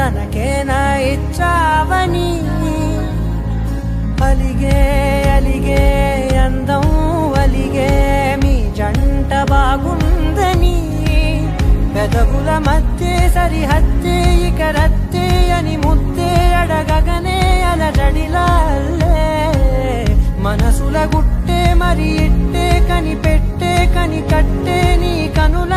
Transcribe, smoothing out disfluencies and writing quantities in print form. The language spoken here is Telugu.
తనకేనా ఇచ్చావని అలిగే అలిగే అందం అలిగే మీ జంట బాగుందని పెదవుల మధ్య సరిహద్దే ఇక రద్దే అని ముద్దే అడగగనే అలజడిలా అల్లే మనసుల గుట్టే మరి ఇట్టే కనిపెట్టే కని కట్టే నీ కనుల